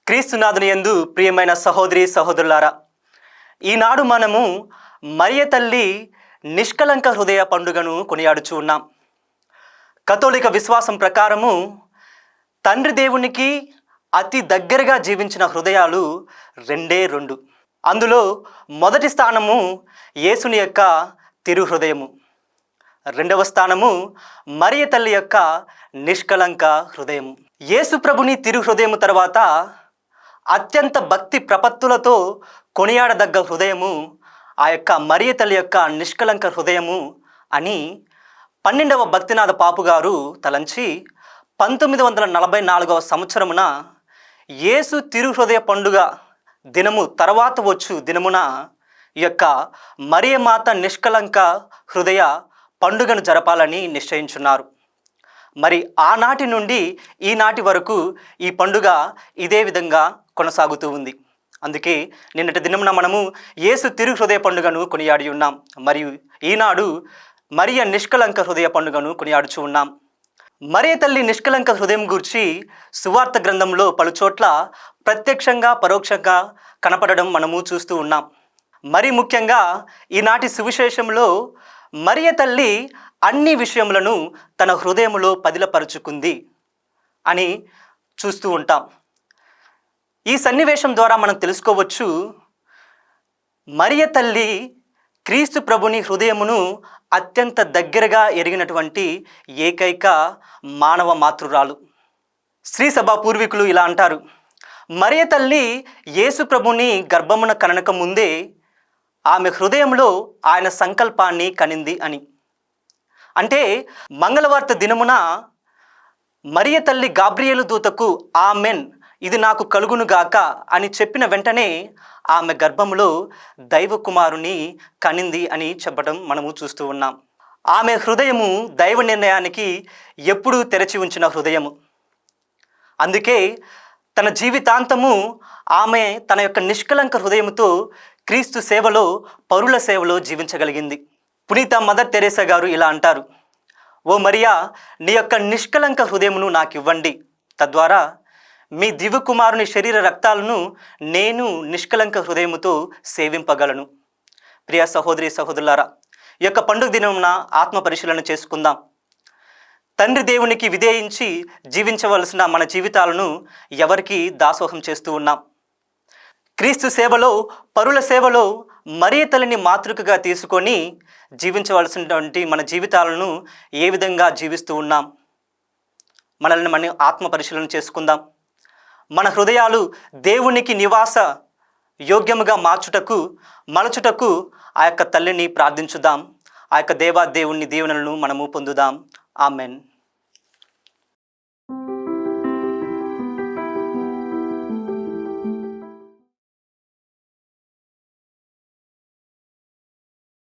క్రీస్తునాథుని యందు ప్రియమైన సహోదరి సహోదరులారా, ఈనాడు మనము మరియ తల్లి నిష్కలంక హృదయ పండుగను కొనియాడుచూ ఉన్నాం. కథోలిక విశ్వాసం ప్రకారము తండ్రి దేవునికి అతి దగ్గరగా జీవించిన హృదయాలు రెండే రెండు. అందులో మొదటి స్థానము యేసుని యొక్క తిరు హృదయము, రెండవ స్థానము మరియ తల్లి యొక్క నిష్కలంక హృదయము. యేసు ప్రభుని తిరు హృదయము తర్వాత అత్యంత భక్తి ప్రపత్తులతో కొనియాడదగ్గ హృదయము ఆ యొక్క మరియ తల్లి యొక్క నిష్కలంక హృదయము అని 12వ భక్తినాథ పాపు గారు తలంచి 1944వ సంవత్సరమున యేసు తిరు హృదయ పండుగ దినము తర్వాత వచ్చు దినమున ఈ యొక్క మరియమాత నిష్కలంక హృదయ పండుగను జరపాలని నిశ్చయించున్నారు. మరి ఆనాటి నుండి ఈనాటి వరకు ఈ పండుగ ఇదే విధంగా కొనసాగుతూ ఉంది. అందుకే నిన్నటి దినమున మనము యేసు తిరు హృదయ పండుగను కొనియాడి ఉన్నాం. మరియు ఈనాడు మరియ నిష్కలంక హృదయ పండుగను కొనియాడుచూ ఉన్నాం. మరియ తల్లి నిష్కలంక హృదయం గురించి సువార్త గ్రంథంలో పలుచోట్ల ప్రత్యక్షంగా పరోక్షంగా కనపడడం మనము చూస్తూ ఉన్నాం. మరి ముఖ్యంగా ఈనాటి సువిశేషంలో మరియ తల్లి అన్ని విషయములను తన హృదయములో పదిలపరుచుకుంది అని చూస్తూ ఉంటాం. ఈ సన్నివేశం ద్వారా మనం తెలుసుకోవచ్చు, మరియ తల్లి క్రీస్తు ప్రభుని హృదయమును అత్యంత దగ్గరగా ఎరిగినటువంటి ఏకైక మానవ మాతృరాలు. శ్రీ సభా పూర్వీకులు ఇలా అంటారు, మరియ తల్లి యేసు ప్రభుని గర్భమున కనక ముందే ఆమె హృదయంలో ఆయన సంకల్పాన్ని కనింది అని. అంటే మంగళవార్త దినమున మరియ తల్లి గాబ్రియేలు దూతకు ఆమెన్, ఇది నాకు కలుగునుగాక అని చెప్పిన వెంటనే ఆమె గర్భంలో దైవ కుమారుని కనింది అని చెప్పడం మనము చూస్తూ ఉన్నాం. ఆమె హృదయము దైవ నిర్ణయానికి ఎప్పుడూ తెరచి ఉంచిన హృదయము. అందుకే తన జీవితాంతము ఆమె తన యొక్క నిష్కలంక హృదయముతో క్రీస్తు సేవలో, పరుల సేవలో జీవించగలిగింది. పునీత మదర్ తెరేసా గారు ఇలా అంటారు, ఓ మరియా, నీ యొక్క నిష్కలంక హృదయమును నాకు ఇవ్వండి, తద్వారా మీ దివ్య కుమారుని శరీర రక్తాలను నేను నిష్కలంక హృదయముతో సేవింపగలను. ప్రియ సహోదరి సహోదరులారా, ఈ యొక్క పండుగ దినమున ఆత్మ పరిశీలన చేసుకుందాం. తండ్రి దేవునికి విధేయించి జీవించవలసిన మన జీవితాలను ఎవరికి దాసోహం చేస్తూ ఉన్నాం? క్రీస్తు సేవలో, పరుల సేవలో మరియ తల్లిని మాతృకగా తీసుకొని జీవించవలసినటువంటి మన జీవితాలను ఏ విధంగా జీవిస్తూ ఉన్నాం? మనల్ని మనం ఆత్మ పరిశీలన చేసుకుందాం. మన హృదయాలు దేవునికి నివాస యోగ్యముగా మలచుటకు ఆ యొక్క తల్లిని ప్రార్థించుదాం. ఆ యొక్క దేవుని దీవెనలను మనము పొందుదాం. ఆమెన్.